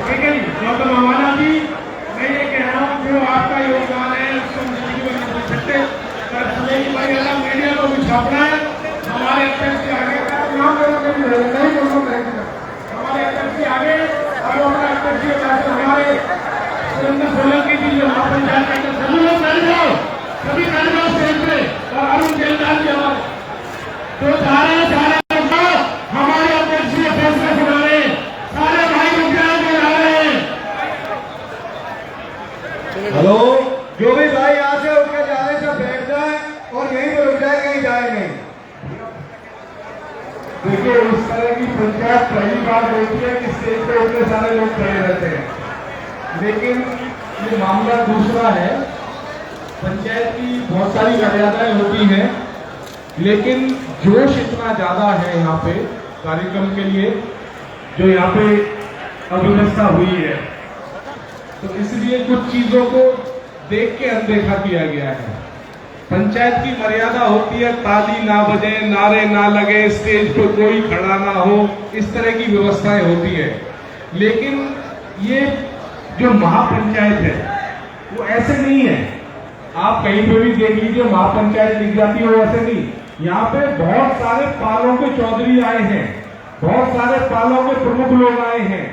ठीक है जी। गौतम अवाना जी, मैं ये कह रहा हूँ जो आपका योगदान है उसको हम जिंदगी में नहीं भूल सकते। पर सुलेही भाई अलग मीडिया को भी छापना है। हमारे अध्यक्ष के आगे हमारे अध्यक्ष के आगे अब अपना अध्यक्ष के साथ हमारे सुरेंद्र सोलंकी जी जो महापंचायत के सभी लोग बैठ जाओ, सभी बैठ जाओ स्टेज पे। और अरुण जेलदार जी हमारे तो सारे हमारे अध्यक्ष के फैसले सुना रहे, सारे भाई मुखिया के ला रहे हैं। हेलो, जो भी भाई यहाँ से उठ के जाने से बैठ जाए और यहीं पर रुक जाए, कहीं जाए नहीं। देखिए, इस तरह की पंचायत पहली बार होती है कि स्टेज पे इतने सारे लोग खड़े रहते हैं। लेकिन ये मामला दूसरा है। पंचायत की बहुत सारी मर्यादाएं होती हैं, लेकिन जोश इतना ज्यादा है यहाँ पे कार्यक्रम के लिए, जो यहाँ पे अव्यवस्था हुई है, तो इसलिए कुछ चीजों को देख के अनदेखा किया गया है। पंचायत की मर्यादा होती है, ताली ना बजे, नारे ना लगे, स्टेज पर कोई खड़ा ना हो, इस तरह की व्यवस्थाएं होती है। लेकिन ये जो महापंचायत है वो ऐसे नहीं है। आप कहीं पे भी देख लीजिए, महापंचायत लिख जाती है, वैसे नहीं। यहाँ पे बहुत सारे पालों के चौधरी आए हैं, बहुत सारे पालों के प्रमुख लोग आए हैं,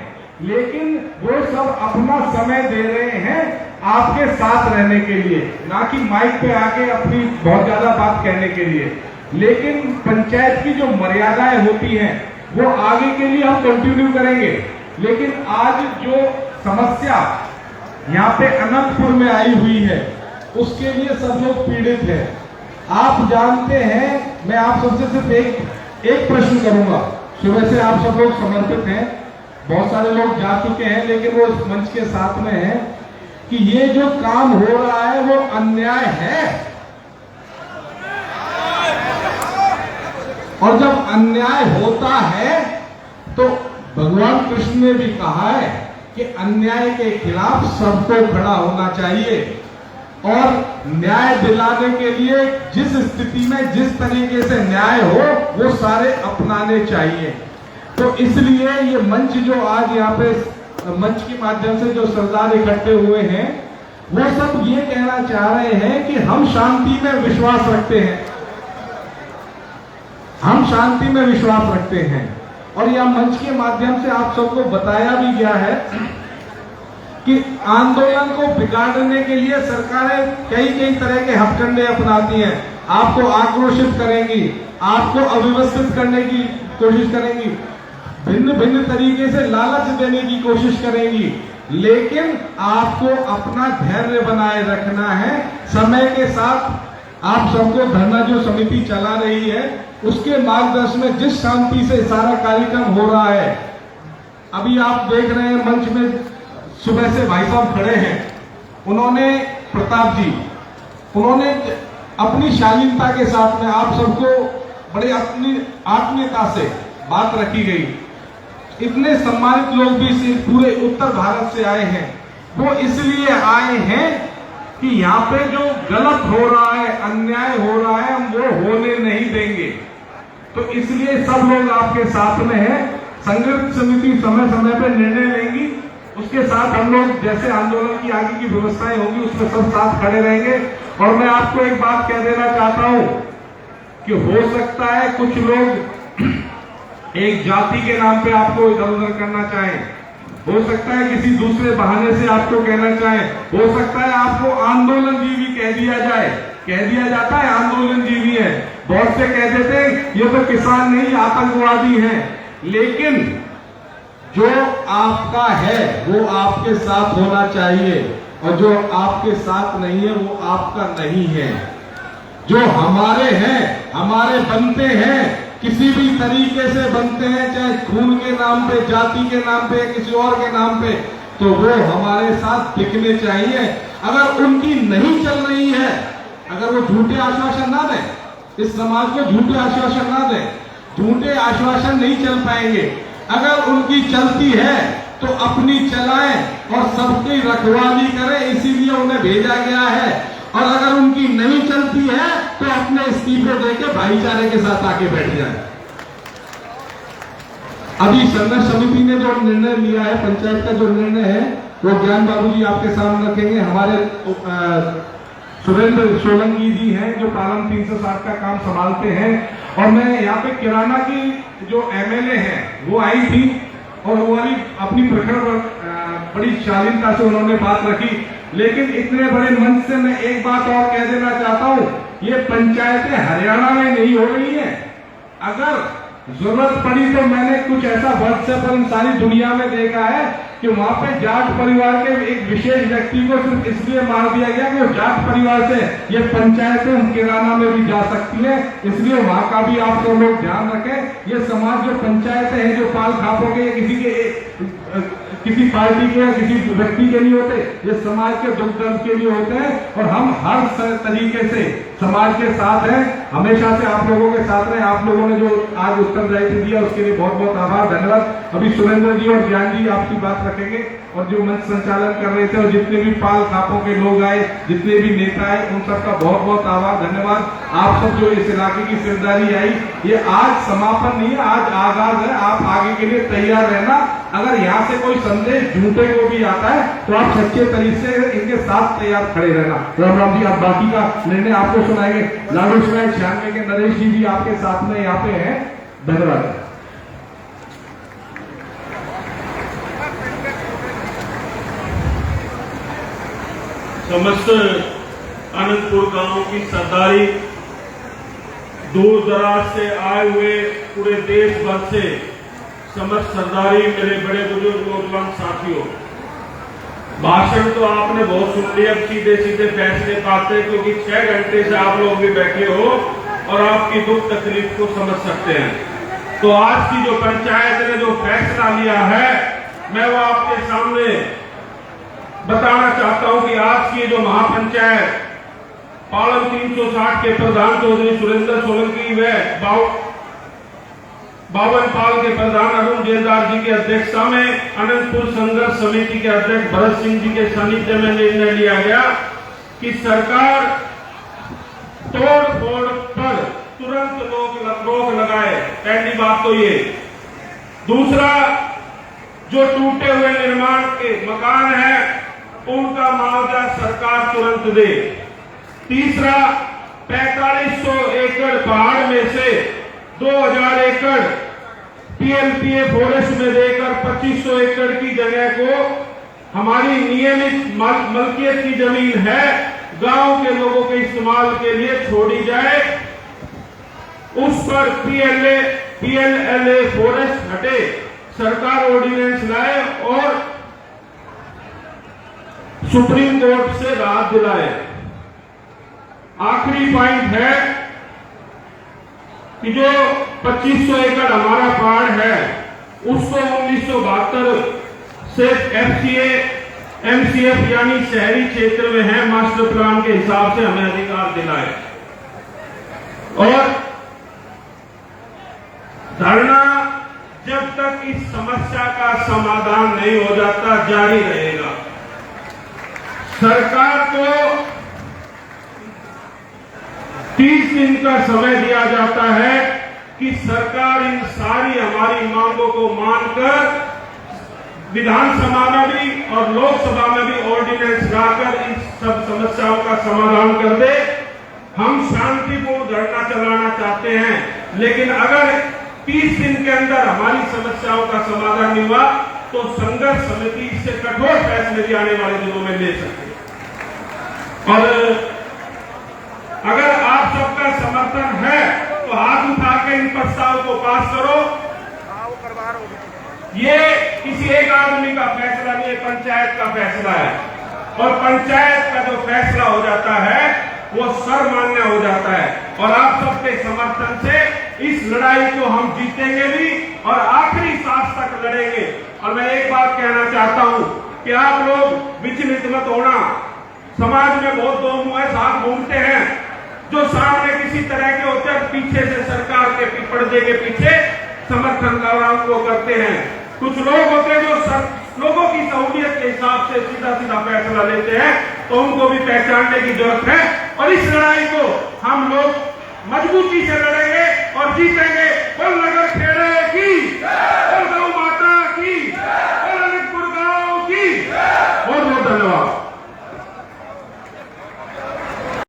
लेकिन वो सब अपना समय दे रहे हैं आपके साथ रहने के लिए, ना कि माइक पे आके अपनी बहुत ज्यादा बात कहने के लिए। लेकिन पंचायत की जो मर्यादाएं होती हैं वो आगे के लिए हम कंटिन्यू करेंगे। लेकिन आज जो समस्या यहाँ पे अनंतपुर में आई हुई है, उसके लिए सब लोग पीड़ित हैं। आप जानते हैं, मैं आप सबसे सिर्फ एक प्रश्न करूंगा। सुबह से आप सब लोग समर्पित हैं, बहुत सारे लोग जा चुके हैं, लेकिन वो इस मंच के साथ में हैं कि ये जो काम हो रहा है वो अन्याय है। और जब अन्याय होता है तो भगवान कृष्ण ने भी कहा है कि अन्याय के खिलाफ सबको खड़ा होना चाहिए और न्याय दिलाने के लिए जिस स्थिति में जिस तरीके से न्याय हो वो सारे अपनाने चाहिए। तो इसलिए ये मंच जो आज यहाँ पे मंच के माध्यम से जो सरदार इकट्ठे हुए हैं, वो सब ये कहना चाह रहे हैं कि हम शांति में विश्वास रखते हैं, हम शांति में विश्वास रखते हैं। और यह मंच के माध्यम से आप सबको बताया भी गया है कि आंदोलन को बिगाड़ने के लिए सरकारें कई तरह के हथकंडे अपनाती हैं। आपको आक्रोशित करेंगी, आपको अव्यवस्थित करने की कोशिश करेंगी, भिन्न तरीके से लालच देने की कोशिश करेंगी, लेकिन आपको अपना धैर्य बनाए रखना है। समय के साथ आप सबको धरना जो समिति चला रही है उसके मार्गदर्शन में जिस शांति से सारा कार्यक्रम हो रहा है, अभी आप देख रहे हैं मंच में सुबह से भाई साहब खड़े हैं, उन्होंने प्रताप जी, उन्होंने अपनी शालीनता के साथ में आप सबको बड़े अपनी आत्मीयता से बात रखी गई। इतने सम्मानित लोग भी पूरे उत्तर भारत से आए हैं। वो इसलिए आए हैं कि यहाँ पे जो गलत हो रहा है, अन्याय हो रहा है, हम वो होने नहीं देंगे। तो इसलिए सब लोग आपके साथ में हैं। संघर्ष समिति समय समय पर निर्णय लेंगी, उसके साथ हम लोग जैसे आंदोलन की आगे की व्यवस्थाएं होंगी उसमें सब साथ खड़े रहेंगे। और मैं आपको एक बात कह देना चाहता हूं कि हो सकता है कुछ लोग एक जाति के नाम पे आपको इधर उधर करना चाहें, हो सकता है किसी दूसरे बहाने से आपको कहना चाहें, हो सकता है आपको आंदोलन जीवी कह दिया जाए, कह दिया जाता है आंदोलन जीवी है, बहुत से कह देते हैं ये तो किसान नहीं आतंकवादी हैं। लेकिन जो आपका है वो आपके साथ होना चाहिए और जो आपके साथ नहीं है वो आपका नहीं है। जो हमारे हैं, हमारे बनते हैं, किसी भी तरीके से बनते हैं, चाहे खून के नाम पे, जाति के नाम पे, किसी और के नाम पे, तो वो हमारे साथ दिखने चाहिए। अगर उनकी नहीं चल रही है, अगर वो झूठे आश्वासन ना दें, इस समाज को झूठे आश्वासन ना दें, झूठे आश्वासन नहीं चल पाएंगे। अगर उनकी चलती है तो अपनी चलाएं और सबकी रखवाली करें, इसीलिए उन्हें भेजा गया है। और अगर उनकी नहीं चलती है तो अपने इस्तीफे देके भाईचारे के साथ आके बैठ जाए। अभी संघर्ष समिति ने जो निर्णय लिया है, पंचायत का जो निर्णय है, वो ज्ञान बाबू जी आपके सामने रखेंगे। हमारे सुरेंद्र सोलंकी जी हैं जो पालन 360 का काम संभालते हैं। और मैं यहाँ पे किराना की जो एमएलए हैं वो आई थी और वो वाली अपनी प्रखर बड़ी शालीनता से उन्होंने बात रखी। लेकिन इतने बड़े मंच से मैं एक बात और कह देना चाहता हूँ, ये पंचायतें हरियाणा में नहीं हो रही है। अगर जरूरत पड़ी तो मैंने कुछ ऐसा व्हाट्सएप पर सारी दुनिया में देखा है कि वहां पे जाट परिवार के एक विशेष व्यक्ति को सिर्फ इसलिए मार दिया गया कि वो जाट परिवार से ये पंचायतें किराना में भी जा सकती है। इसलिए वहां का भी आप सब लोग ध्यान रखें। ये समाज जो पंचायतें हैं, जो पाल खापों के किसी पार्टी के या किसी व्यक्ति के नहीं होते, ये समाज के दुख दर्द के लिए होते हैं। और हम हर तरीके से समाज के साथ हैं, हमेशा से आप लोगों के साथ रहे। आप लोगों ने जो आज उत्तरदायित्व दिया उसके लिए बहुत बहुत आभार, धन्यवाद। अभी सुरेंद्र जी और ज्ञान जी आपकी बात रखेंगे और जो मंच संचालन कर रहे थे और जितने भी पाल खापों के लोग आए, जितने भी नेता आए, उन सबका बहुत बहुत आभार, धन्यवाद। आप सब जो इस इलाके की जिम्मेदारी आई, ये आज समापन नहीं है, आज आगाज है। आप आगे के लिए तैयार रहना। अगर यहाँ से कोई संदेश झूठे को भी आता है तो आप सच्चे तरीके से इनके साथ तैयार खड़े रहना। राम राम जी, आप बाकी का निर्णय आपको सुनाएंगे। लाडू सुनाए 96 के नरेश जी भी आपके साथ में यहाँ पे हैं, धन्यवाद। समस्त आनंदपुर गांव की सरदारी, दूर दराज से आए हुए पूरे देश भर से समस्त सरदारी, मेरे बड़े बुजुर्ग नौजवान साथियों, भाषण तो आपने बहुत सुन लिया। अब सीधे सीधे फैसले पाते, क्योंकि 6 घंटे से आप लोग भी बैठे हो और आपकी दुख तकलीफ को समझ सकते हैं। तो आज की जो पंचायत ने जो फैसला लिया है, मैं वो आपके सामने बताना चाहता हूं कि आज की जो महापंचायत पालन 360 के प्रधान चौधरी सुरेंद्र सोलंकी व बावन पाल के प्रधान अरुण जेलदार जी की अध्यक्षता में अनंतपुर संघर्ष समिति के अध्यक्ष भरत सिंह जी के सानिध्य में निर्णय लिया गया कि सरकार तोड़ फोड़ पर तुरंत रोक लगाए। पहली बात तो ये। दूसरा, जो टूटे हुए निर्माण के मकान है उनका मुआवजा सरकार तुरंत दे। तीसरा, 4500 एकड़ पहाड़ में से 2000 एकड़ पीएलपीए फॉरेस्ट में देकर 2500 एकड़ की जगह को हमारी नियमित मलकियत की जमीन है, गांव के लोगों के इस्तेमाल के लिए छोड़ी जाए। उस पर पीएलएलए फॉरेस्ट हटे, सरकार ऑर्डिनेंस लाए और सुप्रीम कोर्ट से राहत दिलाए। आखिरी पॉइंट है कि जो 2500 एकड़ हमारा पहाड़ है उसको 1972 से एमसीएफ यानी शहरी क्षेत्र में है, मास्टर प्लान के हिसाब से हमें अधिकार दिलाए। और धरना जब तक इस समस्या का समाधान नहीं हो जाता जारी रहेगा। सरकार को 30 दिन का समय दिया जाता है कि सरकार इन सारी हमारी मांगों को मानकर विधानसभा में भी और लोकसभा में भी ऑर्डिनेंस लाकर इन सब समस्याओं का समाधान कर दे। हम शांतिपूर्ण धरना चलाना चाहते हैं, लेकिन अगर 30 दिन के अंदर हमारी समस्याओं का समाधान नहीं हुआ तो संघर्ष समिति इससे कठोर फैसले भी आने वाले दिनों में ले सकती है। और अगर आप सबका समर्थन है तो हाथ उठा के इन प्रस्ताव को पास करो। ये किसी एक आदमी का फैसला नहीं है, पंचायत का फैसला है। और पंचायत का जो फैसला हो जाता है वो सर्वमान्य हो जाता है। और आप सबके समर्थन से इस लड़ाई को हम जीतेंगे भी और आखिरी सांस तक लड़ेंगे। और मैं एक बात कहना चाहता हूं कि आप लोग विचलित मत होना। समाज में बहुत दो मुंह है, साथ घूमते हैं, जो सामने किसी तरह के होते हैं, पीछे से सरकार के पर्दे के पीछे समर्थन को करते हैं। कुछ लोग होते हैं जो लोगों की सहूलियत के हिसाब से सीधा सीधा फैसला लेते हैं, तो उनको भी पहचानने की जरूरत है। और इस लड़ाई को हम लोग मजबूती से लड़ेंगे और जीतेंगे। बल नगर खेड़े की उनका